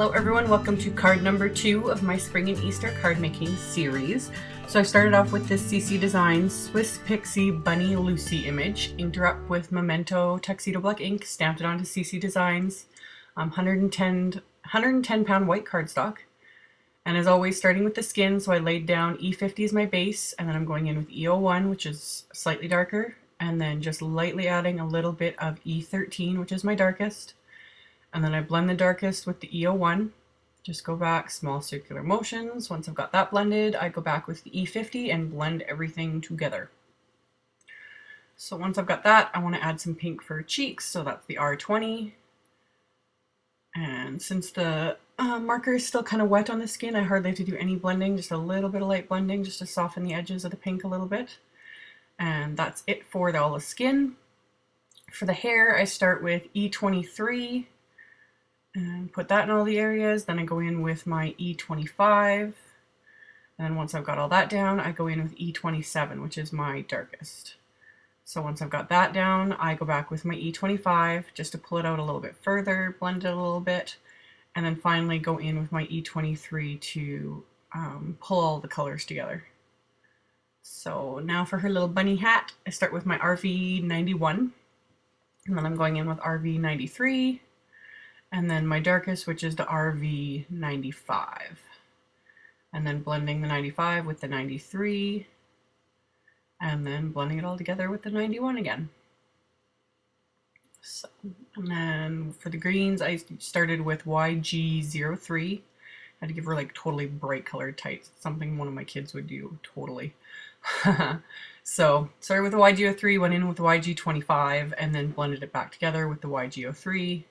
Hello everyone, welcome to card number 2 of my Spring and Easter card making series. So I started off with this CC Designs Swiss Pixie Bunny Lucy image, inked her up with Memento Tuxedo Black ink, stamped it onto CC Designs, 110 pound white cardstock. And as always, starting with the skin, so I laid down E50 as my base, and then I'm going in with E01, which is slightly darker, and then just lightly adding a little bit of E13, which is my darkest. And then I blend the darkest with the E01, just go back, small circular motions. Once I've got that blended, I go back with the E50 and blend everything together. So once I've got that, I want to add some pink for cheeks, so that's the R20. And since the marker is still kind of wet on the skin, I hardly have to do any blending, just a little bit of light blending just to soften the edges of the pink a little bit. And that's it for all the skin. For the hair, I start with E23. And put that in all the areas. Then I go in with my E25. And then once I've got all that down, I go in with E27, which is my darkest. So once I've got that down, I go back with my E25 just to pull it out a little bit further, blend it a little bit, and then finally go in with my E23 to pull all the colors together. So now for her little bunny hat, I start with my RV91, and then I'm going in with RV93, and then my darkest, which is the RV95, and then blending the 95 with the 93, and then blending it all together with the 91 again. So, and then for the greens, I started with YG03. I had to give her like totally bright colored tights, something one of my kids would do totally. So started with the YG03, went in with the YG25, and then blended it back together with the YG03.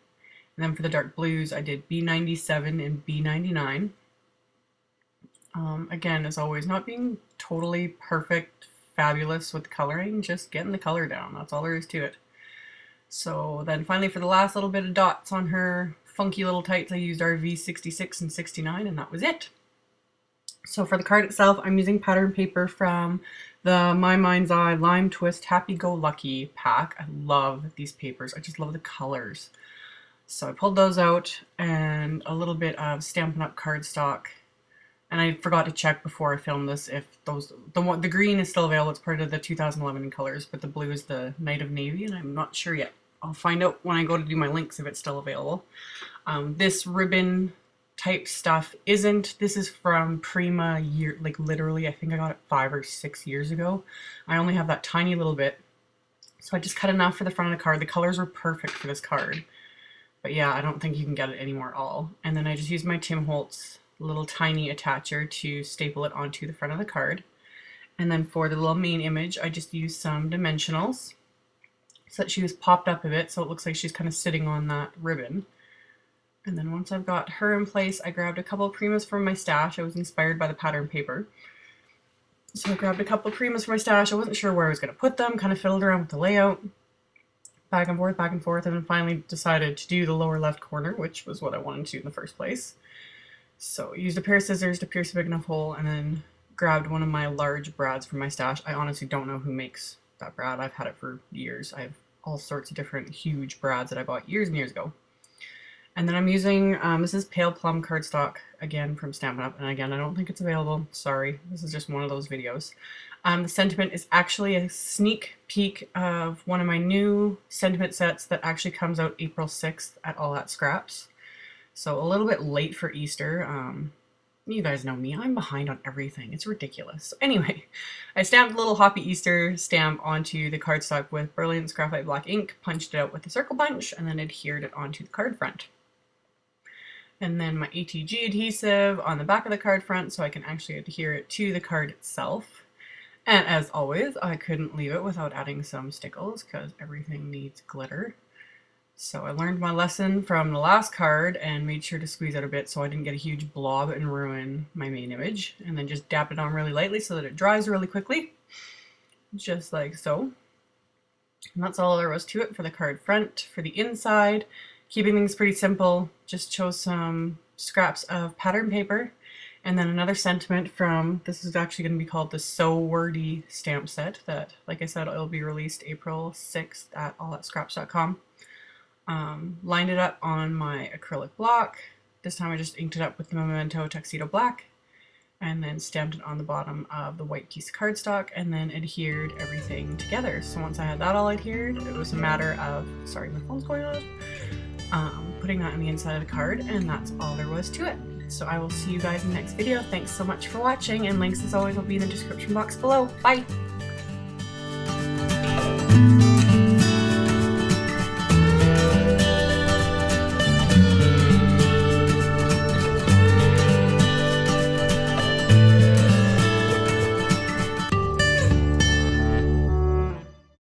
And then for the dark blues, I did B97 and B99. Again, as always, not being totally perfect, fabulous with coloring, just getting the color down. That's all there is to it. So then finally for the last little bit of dots on her funky little tights, I used RV66 and 69, and that was it. So for the card itself, I'm using pattern paper from the My Mind's Eye Lime Twist Happy Go Lucky pack. I love these papers. I just love the colors. So I pulled those out and a little bit of Stampin' Up! Cardstock. And I forgot to check before I filmed this if the green is still available. It's part of the 2011 colors, but the blue is the Night of Navy, and I'm not sure yet. I'll find out when I go to do my links if it's still available. This ribbon type stuff isn't. This is from Prima like literally, I think I got it 5 or 6 years ago. I only have that tiny little bit. So I just cut enough for the front of the card. The colors were perfect for this card. But yeah, I don't think you can get it anymore at all. And then I just used my Tim Holtz little tiny attacher to staple it onto the front of the card. And then for the little main image, I just used some dimensionals so that she was popped up a bit, so it looks like she's kind of sitting on that ribbon. And then once I've got her in place, I grabbed a couple of Primas from my stash. I was inspired by the pattern paper. So I grabbed a couple of Primas from my stash. I wasn't sure where I was going to put them, kind of fiddled around with the layout. Back and forth, and then finally decided to do the lower left corner, which was what I wanted to do in the first place. So I used a pair of scissors to pierce a big enough hole, and then grabbed one of my large brads from my stash. I honestly don't know who makes that brad. I've had it for years. I have all sorts of different huge brads that I bought years and years ago. And then I'm using, this is Pale Plum cardstock, again from Stampin' Up! And again, I don't think it's available. Sorry, this is just one of those videos. The sentiment is actually a sneak peek of one of my new sentiment sets that actually comes out April 6th at All At Scraps. So a little bit late for Easter. You guys know me, I'm behind on everything. It's ridiculous. So anyway, I stamped a little Happy Easter stamp onto the cardstock with Brilliance Graphite Black ink, punched it out with a circle punch, and then adhered it onto the card front. And then my ATG adhesive on the back of the card front so I can actually adhere it to the card itself. And as always, I couldn't leave it without adding some stickles because everything needs glitter. So I learned my lesson from the last card and made sure to squeeze out a bit so I didn't get a huge blob and ruin my main image. And then just dab it on really lightly so that it dries really quickly. Just like so. And that's all there was to it for the card front. For the inside, keeping things pretty simple, just chose some scraps of pattern paper. And then another sentiment from, this is actually going to be called the So Wordy stamp set that, like I said, it'll be released April 6th at allatscraps.com. Lined it up on my acrylic block. This time I just inked it up with the Memento Tuxedo Black and then stamped it on the bottom of the white piece of cardstock and then adhered everything together. So once I had that all adhered, it was a matter of, sorry, my phone's going on, putting that on the inside of the card, and that's all there was to it. So I will see you guys in the next video. Thanks so much for watching, and links as always will be in the description box below. Bye!